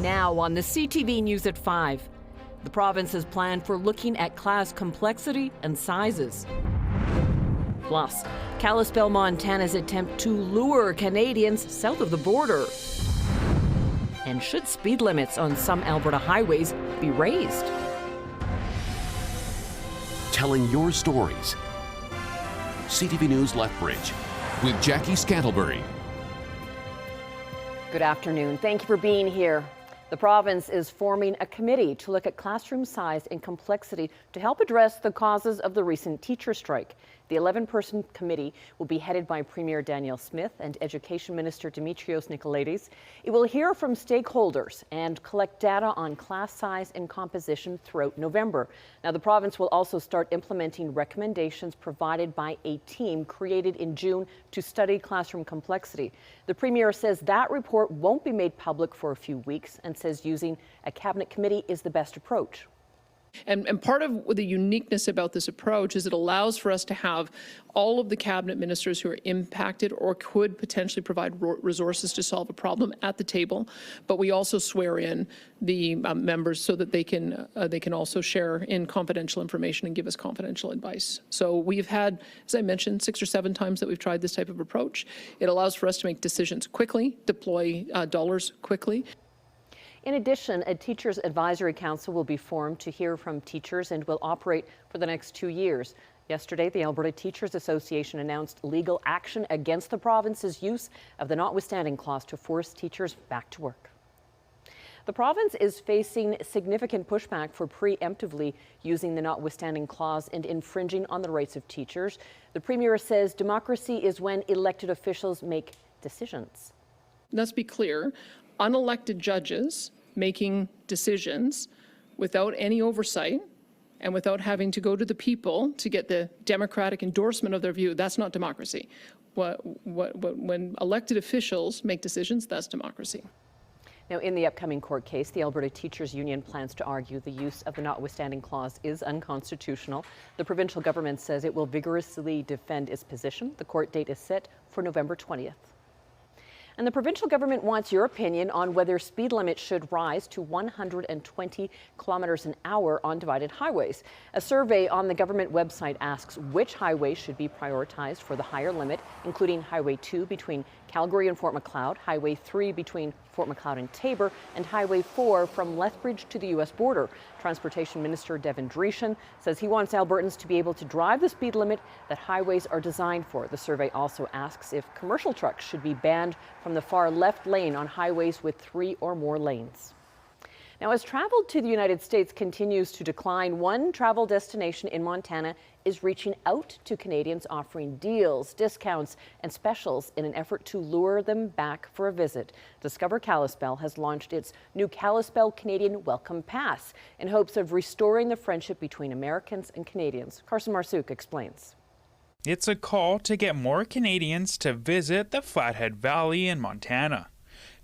Now on the CTV News at 5. The province's plan for looking at class complexity and sizes. Plus, Kalispell, Montana's attempt to lure Canadians south of the border. And should speed limits on some Alberta highways be raised? Telling your stories. CTV News Lethbridge with Jackie Scantlebury. Good afternoon. Thank you for being here. The province is forming a committee to look at classroom size and complexity to help address the causes of the recent teacher strike. The 11-person committee will be headed by Premier Danielle Smith and Education Minister Dimitrios Nicolaides. It will hear from stakeholders and collect data on class size and composition throughout November. Now, the province will also start implementing recommendations provided by a team created in June to study classroom complexity. The Premier says that report won't be made public for a few weeks and says using a cabinet committee is the best approach. And part of the uniqueness about this approach is it allows for us to have all of the cabinet ministers who are impacted or could potentially provide resources to solve a problem at the table, but we also swear in the members so that they can also share in confidential information and give us confidential advice. So we've had, as I mentioned, 6 or 7 times that we've tried this type of approach. It allows for us to make decisions quickly, deploy dollars quickly. In addition, a Teachers Advisory Council will be formed to hear from teachers and will operate for the next 2 years. Yesterday, the Alberta Teachers Association announced legal action against the province's use of the notwithstanding clause to force teachers back to work. The province is facing significant pushback for preemptively using the notwithstanding clause and infringing on the rights of teachers. The Premier says democracy is when elected officials make decisions. Let's be clear, unelected judges making decisions without any oversight and without having to go to the people to get the democratic endorsement of their view, that's not democracy. When elected officials make decisions, that's democracy. Now, in the upcoming court case, the Alberta Teachers Union plans to argue the use of the notwithstanding clause is unconstitutional. The provincial government says it will vigorously defend its position. The court date is set for November 20th. And the provincial government wants your opinion on whether speed limits should rise to 120 kilometers an hour on divided highways. A survey on the government website asks which highways should be prioritized for the higher limit, including Highway 2 between Calgary and Fort Macleod, Highway 3 between Fort Macleod and Taber, and Highway 4 from Lethbridge to the U.S. border. Transportation Minister Devin Dreeshen says he wants Albertans to be able to drive the speed limit that highways are designed for. The survey also asks if commercial trucks should be banned from the far left lane on highways with 3 or more lanes. Now, as travel to the United States continues to decline, one travel destination in Montana is reaching out to Canadians, offering deals, discounts, and specials in an effort to lure them back for a visit. Discover Kalispell has launched its new Kalispell Canadian Welcome Pass in hopes of restoring the friendship between Americans and Canadians. Carson Marsouk explains. It's a call to get more Canadians to visit the Flathead Valley in Montana.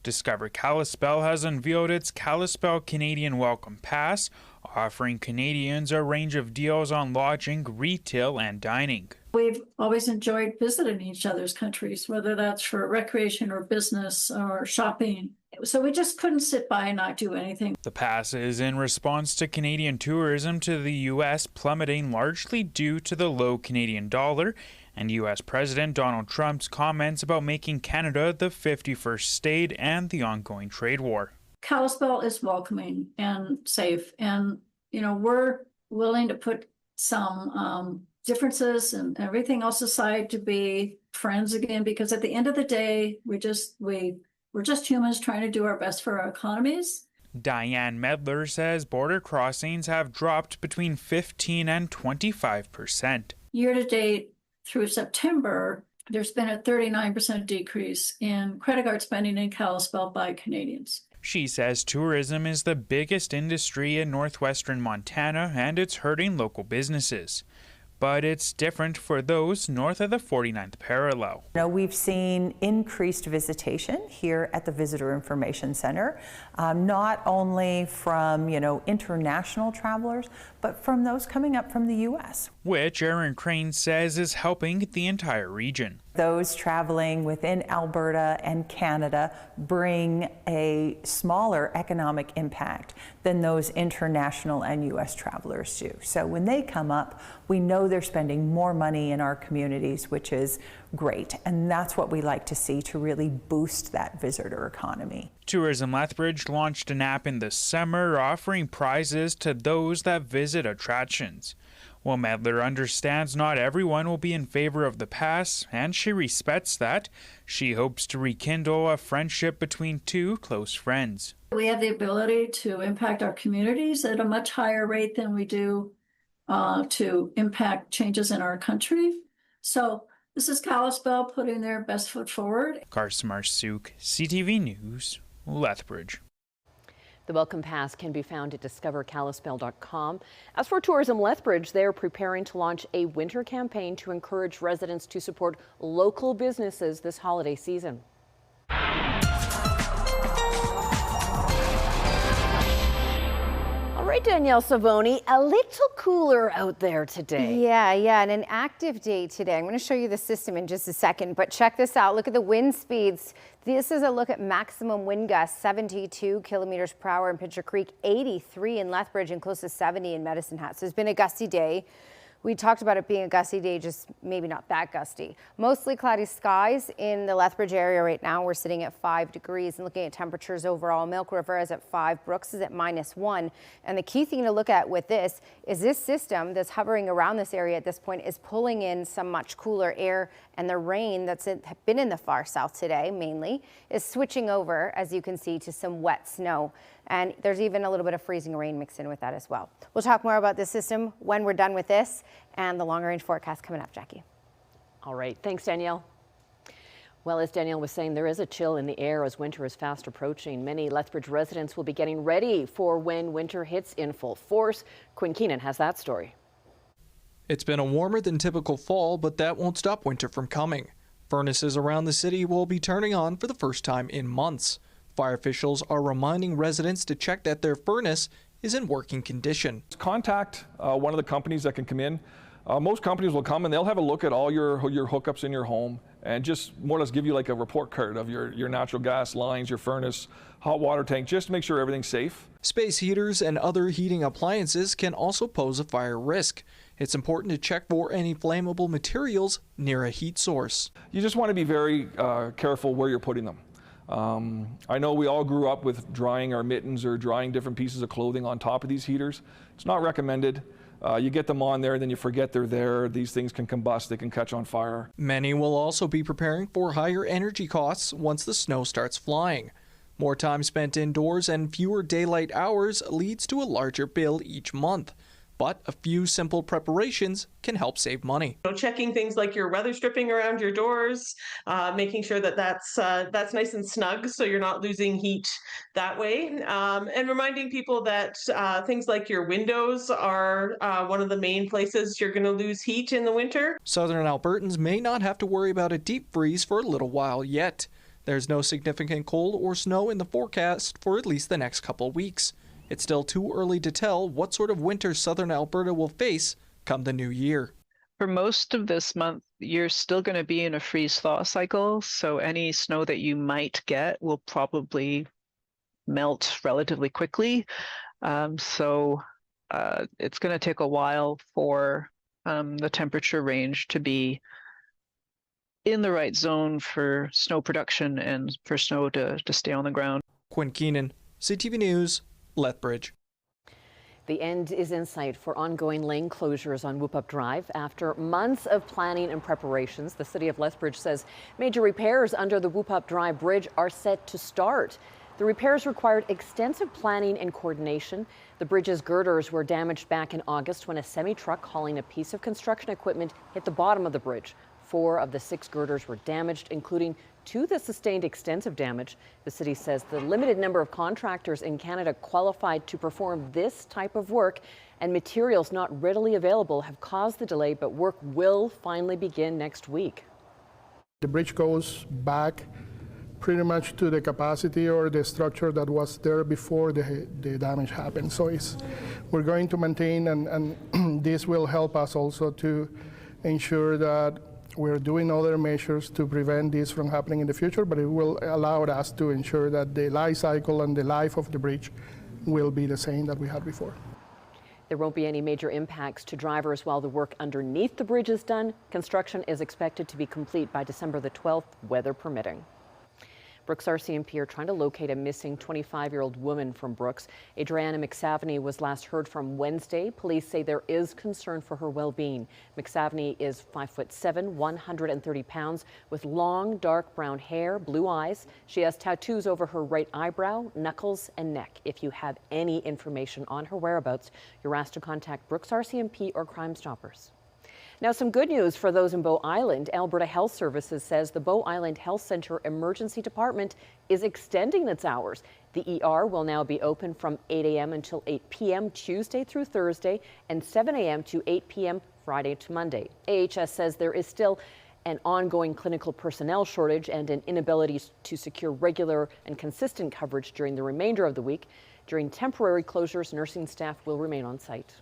Discover Kalispell has unveiled its Kalispell Canadian Welcome Pass, offering Canadians a range of deals on lodging, retail, and dining. We've always enjoyed visiting each other's countries, whether that's for recreation or business or shopping. So we just couldn't sit by and not do anything. The pass is in response to Canadian tourism to the U.S. plummeting largely due to the low Canadian dollar and U.S. President Donald Trump's comments about making Canada the 51st state and the ongoing trade war. Kalispell is welcoming and safe, and we're willing to put some differences and everything else aside to be friends again, because at the end of the day, we're just humans trying to do our best for our economies. Diane Medler says border crossings have dropped between 15 and 25%. Year to date, through September, there's been a 39% decrease in credit card spending in Kalispell by Canadians. She says tourism is the biggest industry in northwestern Montana and it's hurting local businesses. But it's different for those north of the 49th parallel. We've seen increased visitation here at the Visitor Information Center, not only from international travelers, but from those coming up from the U.S. Which Aaron Crane says is helping the entire region. Those traveling within Alberta and Canada bring a smaller economic impact than those international and U.S. travelers do. So when they come up, we know they're spending more money in our communities, which is great. And that's what we like to see to really boost that visitor economy. Tourism Lethbridge launched an app in the summer offering prizes to those that visit attractions. While Medler understands not everyone will be in favor of the pass, and she respects that, she hopes to rekindle a friendship between two close friends. We have the ability to impact our communities at a much higher rate than we do to impact changes in our country. So this is Kalispell putting their best foot forward. Carson Marsuk, CTV News, Lethbridge. The Welcome Pass can be found at discoverkalispell.com. As for Tourism Lethbridge, they are preparing to launch a winter campaign to encourage residents to support local businesses this holiday season. All right, Danielle Savoni, a little cooler out there today. Yeah, and an active day today. I'm going to show you the system in just a second, but check this out. Look at the wind speeds. This is a look at maximum wind gusts, 72 kilometers per hour in Pitcher Creek, 83 in Lethbridge, and close to 70 in Medicine Hat. So it's been a gusty day. We talked about it being a gusty day, just maybe not that gusty. Mostly cloudy skies in the Lethbridge area right now. We're sitting at 5 degrees and looking at temperatures overall. Milk River is at 5, Brooks is at -1. And the key thing to look at with this is this system that's hovering around this area at this point is pulling in some much cooler air, and the rain that's been in the far south today mainly is switching over, as you can see, to some wet snow. And there's even a little bit of freezing rain mixed in with that as well. We'll talk more about this system when we're done with this and the longer range forecast coming up, Jackie. All right, thanks, Danielle. Well, as Danielle was saying, there is a chill in the air as winter is fast approaching. Many Lethbridge residents will be getting ready for when winter hits in full force. Quinn Keenan has that story. It's been a warmer than typical fall, but that won't stop winter from coming. Furnaces around the city will be turning on for the first time in months. Fire officials are reminding residents to check that their furnace is in working condition. Contact one of the companies that can come in. Most companies will come and they'll have a look at all your hookups in your home and just more or less give you like a report card of your natural gas lines, your furnace, hot water tank, just to make sure everything's safe. Space heaters and other heating appliances can also pose a fire risk. It's important to check for any flammable materials near a heat source. You just want to be very careful where you're putting them. I know we all grew up with drying our mittens or drying different pieces of clothing on top of these heaters. It's not recommended. You get them on there, then you forget they're there. These things can combust, they can catch on fire. Many will also be preparing for higher energy costs once the snow starts flying. More time spent indoors and fewer daylight hours leads to a larger bill each month. But a few simple preparations can help save money. Checking things like your weather stripping around your doors, making sure that that's nice and snug so you're not losing heat that way, and reminding people that things like your windows are one of the main places you're going to lose heat in the winter. Southern Albertans may not have to worry about a deep freeze for a little while yet. There's no significant cold or snow in the forecast for at least the next couple weeks. It's still too early to tell what sort of winter southern Alberta will face come the new year. For most of this month, you're still going to be in a freeze-thaw cycle, so any snow that you might get will probably melt relatively quickly. So it's going to take a while for the temperature range to be in the right zone for snow production and for snow to stay on the ground. Quinn Keenan, CTV News, Lethbridge. The end is in sight for ongoing lane closures on Whoop Up Drive. After months of planning and preparations, the city of Lethbridge says major repairs under the Whoop Up Drive bridge are set to start. The repairs required extensive planning and coordination. The bridge's girders were damaged back in August when a semi-truck hauling a piece of construction equipment hit the bottom of the bridge. 4 of the 6 girders were damaged, including 2 that sustained extensive damage. The city says the limited number of contractors in Canada qualified to perform this type of work and materials not readily available have caused the delay, but work will finally begin next week. The bridge goes back pretty much to the capacity or the structure that was there before the damage happened. So we're going to maintain, and this will help us also to ensure that We're doing other measures to prevent this from happening in the future, but it will allow us to ensure that the life cycle and the life of the bridge will be the same that we had before. There won't be any major impacts to drivers while the work underneath the bridge is done. Construction is expected to be complete by December the 12th, weather permitting. Brooks RCMP are trying to locate a missing 25-year-old woman from Brooks. Adriana McSaveny was last heard from Wednesday. Police say there is concern for her well-being. McSaveny is 5'7", 130 pounds, with long, dark brown hair, blue eyes. She has tattoos over her right eyebrow, knuckles, and neck. If you have any information on her whereabouts, you're asked to contact Brooks RCMP or Crime Stoppers. Now, some good news for those in Bow Island. Alberta Health Services says the Bow Island Health Centre Emergency Department is extending its hours. The ER will now be open from 8 a.m. until 8 p.m. Tuesday through Thursday and 7 a.m. to 8 p.m. Friday to Monday. AHS says there is still an ongoing clinical personnel shortage and an inability to secure regular and consistent coverage during the remainder of the week. During temporary closures, nursing staff will remain on site.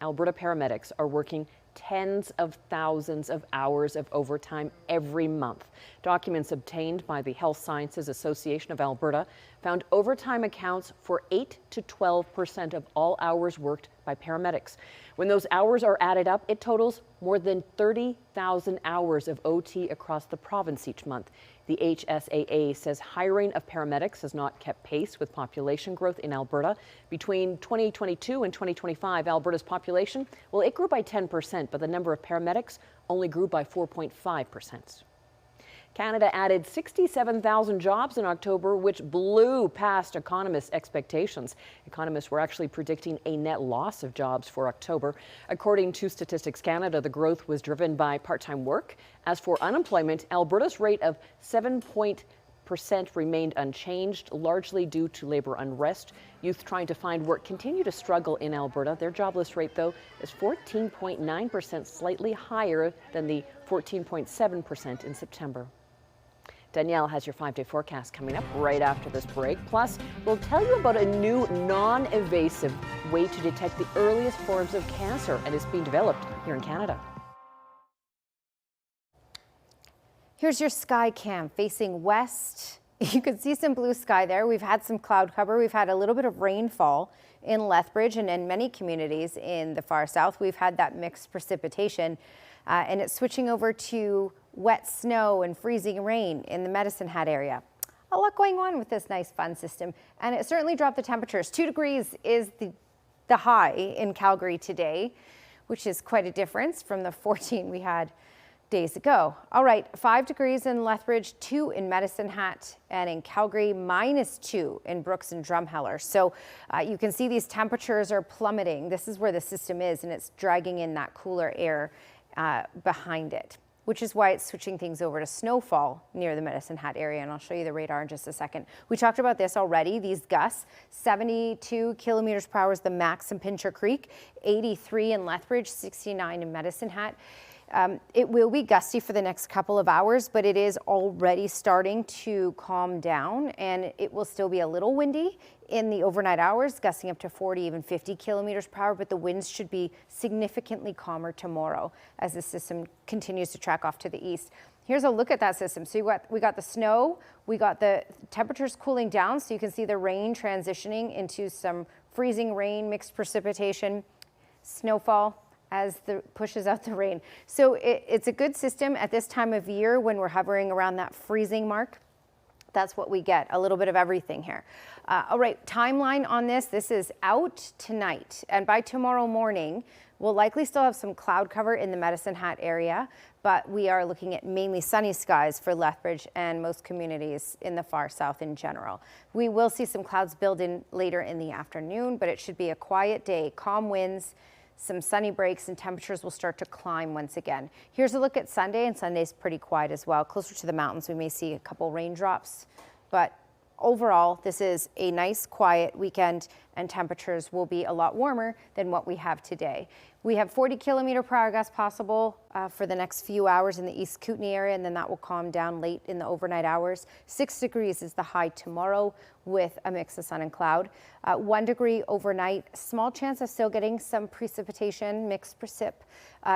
Alberta paramedics are working tens of thousands of hours of overtime every month. Documents obtained by the Health Sciences Association of Alberta found overtime accounts for 8 to 12% of all hours worked by paramedics. When those hours are added up, it totals more than 30,000 hours of OT across the province each month. The HSAA says hiring of paramedics has not kept pace with population growth in Alberta. Between 2022 and 2025, Alberta's population, well, it grew by 10%, but the number of paramedics only grew by 4.5%. Canada added 67,000 jobs in October, which blew past economists' expectations. Economists were actually predicting a net loss of jobs for October. According to Statistics Canada, the growth was driven by part-time work. As for unemployment, Alberta's rate of 7% remained unchanged, largely due to labor unrest. Youth trying to find work continue to struggle in Alberta. Their jobless rate, though, is 14.9%, slightly higher than the 14.7% in September. Danielle has your 5-day forecast coming up right after this break. Plus, we'll tell you about a new non-invasive way to detect the earliest forms of cancer, and it's being developed here in Canada. Here's your sky cam facing west. You can see some blue sky there. We've had some cloud cover. We've had a little bit of rainfall in Lethbridge and in many communities in the far south. We've had that mixed precipitation, and it's switching over to wet snow and freezing rain in the Medicine Hat area. A lot going on with this nice fun system, and it certainly dropped the temperatures. 2 degrees is the high in Calgary today, which is quite a difference from the 14 we had days ago. All right, 5 degrees in Lethbridge, 2 in Medicine Hat, and in Calgary, -2 in Brooks and Drumheller. So you can see these temperatures are plummeting. This is where the system is, and it's dragging in that cooler air behind it, which is why it's switching things over to snowfall near the Medicine Hat area, and I'll show you the radar in just a second. We talked about this already, these gusts. 72 kilometers per hour is the max in Pincher Creek, 83 in Lethbridge, 69 in Medicine Hat. It will be gusty for the next couple of hours, but it is already starting to calm down, and it will still be a little windy in the overnight hours, gusting up to 40, even 50 kilometers per hour, but the winds should be significantly calmer tomorrow as the system continues to track off to the east. Here's a look at that system. So we got the snow, we got the temperatures cooling down, so you can see the rain transitioning into some freezing rain, mixed precipitation, snowfall as the pushes out the rain. So it's a good system at this time of year when we're hovering around that freezing mark. That's what we get, a little bit of everything here. All right, timeline on this. This is out tonight, and by tomorrow morning, we'll likely still have some cloud cover in the Medicine Hat area, but we are looking at mainly sunny skies for Lethbridge and most communities in the far south in general. We will see some clouds build in later in the afternoon, but it should be a quiet day, calm winds, some sunny breaks, and temperatures will start to climb once again. Here's a look at Sunday, and Sunday's pretty quiet as well. Closer to the mountains, we may see a couple raindrops, but overall, this is a nice, quiet weekend, and temperatures will be a lot warmer than what we have today. We have 40-kilometer-per-hour gusts possible for the next few hours in the East Kootenay area, and then that will calm down late in the overnight hours. 6 degrees is the high tomorrow with a mix of sun and cloud. 1 degree overnight. Small chance of still getting some precipitation, mixed precip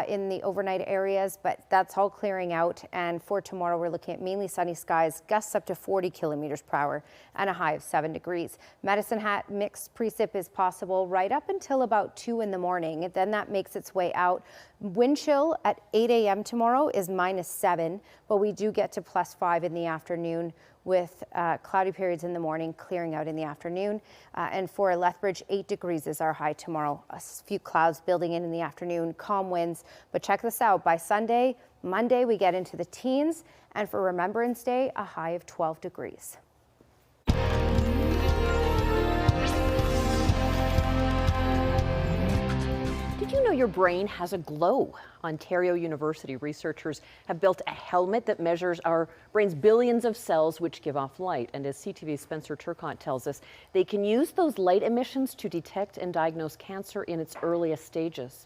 in the overnight areas, but that's all clearing out. And for tomorrow, we're looking at mainly sunny skies, gusts up to 40 kilometers per hour, and a high of 7 degrees. Medicine Hat, mixed precip is possible right up until about 2 in the morning. Then that makes its way out. Wind chill at 8 a.m. tomorrow is -7, but we do get to +5 in the afternoon with cloudy periods in the morning, clearing out in the afternoon. And for Lethbridge, 8 degrees is our high tomorrow. A few clouds building in the afternoon, calm winds. But check this out, by Sunday, Monday, we get into the teens. And for Remembrance Day, a high of 12 degrees. Did you know your brain has a glow? Ontario University researchers have built a helmet that measures our brain's billions of cells which give off light. And as CTV's Spencer Turcotte tells us, they can use those light emissions to detect and diagnose cancer in its earliest stages.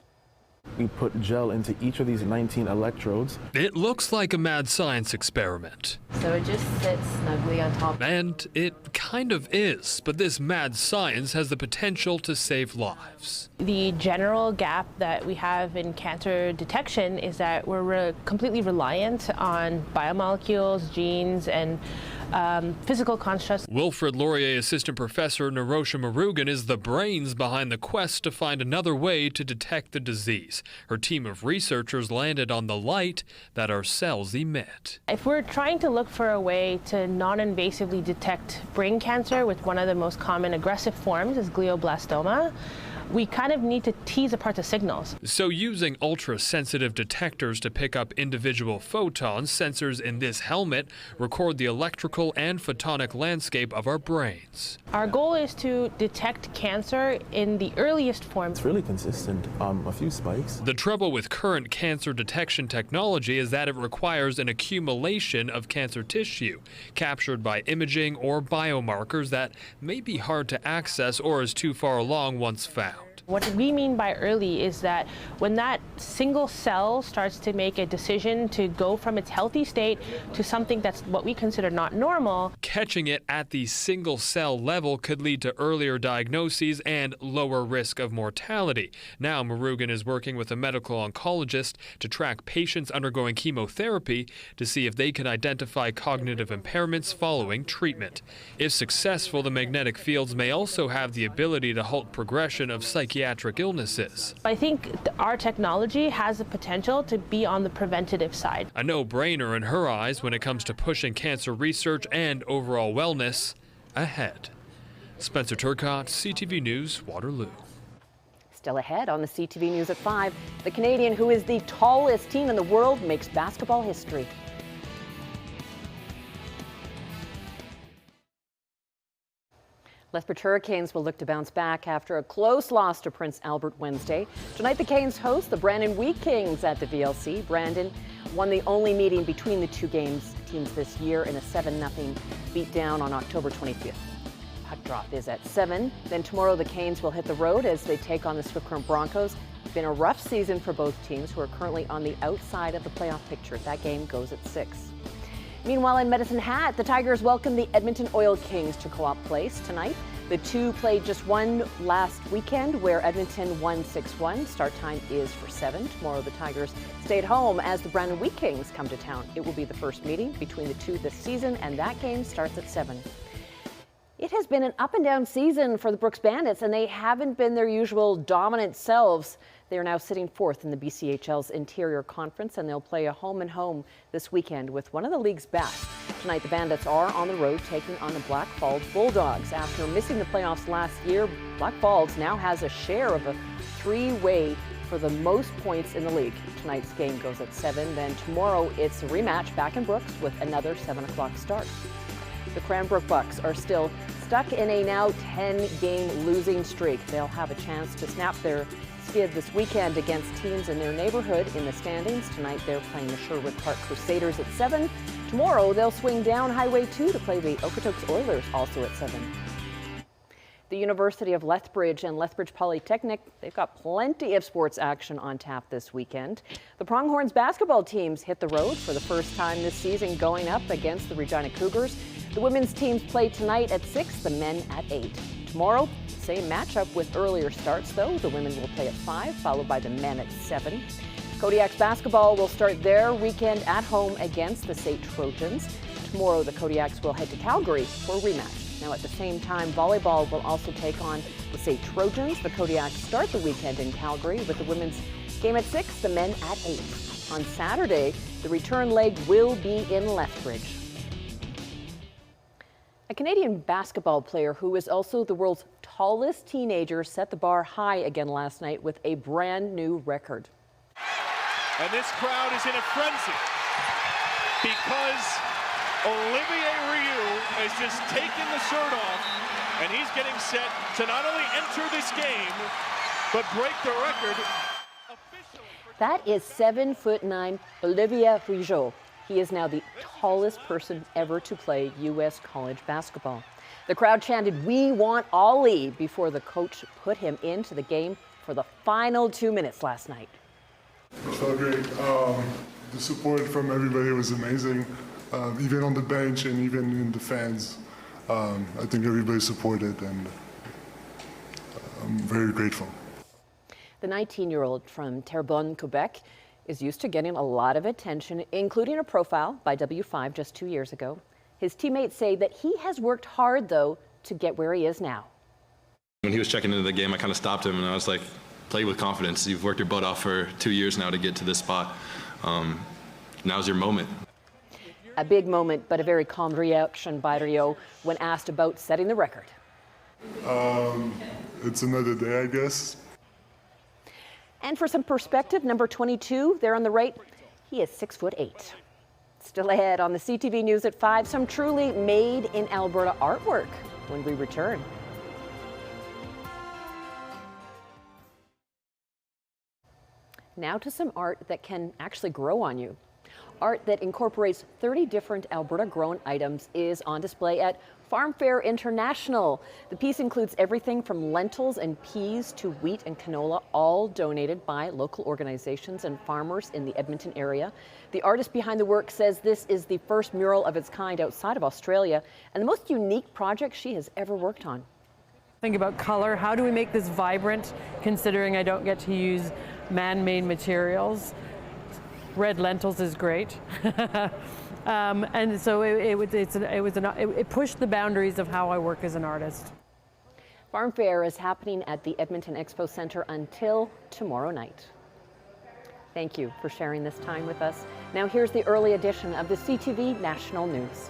We put gel into each of these 19 electrodes. It looks like a mad science experiment. So it just sits snugly on top. And it kind of is, but this mad science has the potential to save lives. The general gap that we have in cancer detection is that we're completely reliant on biomolecules, genes, and physical constructs. Wilfrid Laurier Assistant Professor Narosha Murugan is the brains behind the quest to find another way to detect the disease. Her team of researchers landed on the light that our cells emit. If we're trying to look for a way to non-invasively detect brain cancer with one of the most common aggressive forms is glioblastoma, we kind of need to tease apart the signals. So using ultra-sensitive detectors to pick up individual photons, sensors in this helmet record the electrical and photonic landscape of our brains. Our goal is to detect cancer in the earliest form. It's really consistent, a few spikes. The trouble with current cancer detection technology is that it requires an accumulation of cancer tissue, captured by imaging or biomarkers that may be hard to access or is too far along once found. What we mean by early is that when that single cell starts to make a decision to go from its healthy state to something that's what we consider not normal. Catching it at the single cell level could lead to earlier diagnoses and lower risk of mortality. Now Murugan is working with a medical oncologist to track patients undergoing chemotherapy to see if they can identify cognitive impairments following treatment. If successful, the magnetic fields may also have the ability to halt progression of psychiatric illnesses. I think our technology has the potential to be on the preventative side. A no-brainer in her eyes when it comes to pushing cancer research and overall wellness ahead. Spencer Turcotte, CTV News, Waterloo. Still ahead on the CTV News at 5, the Canadian who is the tallest team in the world makes basketball history. Lethbridge Hurricanes will look to bounce back after a close loss to Prince Albert Wednesday. Tonight, the Canes host the Brandon Wheat Kings at the VLC. Brandon won the only meeting between the two teams this year in a 7-0 beatdown on October 25th. Puck drop is at 7. Then tomorrow, the Canes will hit the road as they take on the Swift Current Broncos. It's been a rough season for both teams, who are currently on the outside of the playoff picture. That game goes at 6. Meanwhile, in Medicine Hat, the Tigers welcome the Edmonton Oil Kings to Co-op Place tonight. The two played just one last weekend, where Edmonton won 6-1. Start time is for 7. Tomorrow, the Tigers stay at home as the Brandon Wheat Kings come to town. It will be the first meeting between the two this season, and that game starts at 7. It has been an up-and-down season for the Brooks Bandits, and they haven't been their usual dominant selves. They are now sitting 4th in the BCHL's Interior Conference, and they'll play a home-and-home this weekend with one of the league's best. Tonight, the Bandits are on the road taking on the Black Falls Bulldogs. After missing the playoffs last year, Black Falls now has a share of a 3-way for the most points in the league. Tonight's game goes at 7. Then tomorrow, it's a rematch back in Brooks with another 7 o'clock start. The Cranbrook Bucks are still stuck in a now 10-game losing streak. They'll have a chance to snap their skid this weekend against teams in their neighborhood in the standings. Tonight, they're playing the Sherwood Park Crusaders at 7. Tomorrow, they'll swing down Highway 2 to play the Okotoks Oilers, also at 7. The University of Lethbridge and Lethbridge Polytechnic, they've got plenty of sports action on tap this weekend. The Pronghorns basketball teams hit the road for the first time this season, going up against the Regina Cougars. The women's teams play tonight at 6, the men at 8. Tomorrow, same matchup with earlier starts, though. The women will play at 5, followed by the men at 7. Kodiak's basketball will start their weekend at home against the St. Trojans. Tomorrow, the Kodiaks will head to Calgary for a rematch. Now, at the same time, volleyball will also take on the St. Trojans. The Kodiaks start the weekend in Calgary with the women's game at 6, the men at 8. On Saturday, the return leg will be in Lethbridge. A Canadian basketball player who is also the world's tallest teenager set the bar high again last night with a brand new record. And this crowd is in a frenzy because Olivier Rioux has just taken the shirt off, and he's getting set to not only enter this game, but break the record. That is 7'9" Olivier Rioux. He is now the tallest person ever to play U.S. college basketball. The crowd chanted, "We want Ollie," before the coach put him into the game for the final 2 minutes last night. It felt great. The support from everybody was amazing, even on the bench and even in the fans. I think everybody supported, and I'm very grateful. The 19-year-old from Terrebonne, Quebec, is used to getting a lot of attention, including a profile by W5 just 2 years ago. His teammates say that he has worked hard, though, to get where he is now. When he was checking into the game, I kind of stopped him, and I was like, play with confidence. You've worked your butt off for 2 years now to get to this spot. Now's your moment. A big moment, but a very calm reaction by Rio when asked about setting the record. It's another day, I guess. And for some perspective, number 22 there on the right, he is 6'8". Still ahead on the CTV News at 5, some truly made in Alberta artwork when we return. Now to some art that can actually grow on you. Art that incorporates 30 different Alberta-grown items is on display at Farm Fair International. The piece includes everything from lentils and peas to wheat and canola, all donated by local organizations and farmers in the Edmonton area. The artist behind the work says this is the first mural of its kind outside of Australia and the most unique project she has ever worked on. Think about color. How do we make this vibrant, considering I don't get to use man-made materials? Red lentils is great. And so it pushed the boundaries of how I work as an artist. Farm Fair is happening at the Edmonton Expo Centre until tomorrow night. Thank you for sharing this time with us. Now here's the early edition of the CTV National News.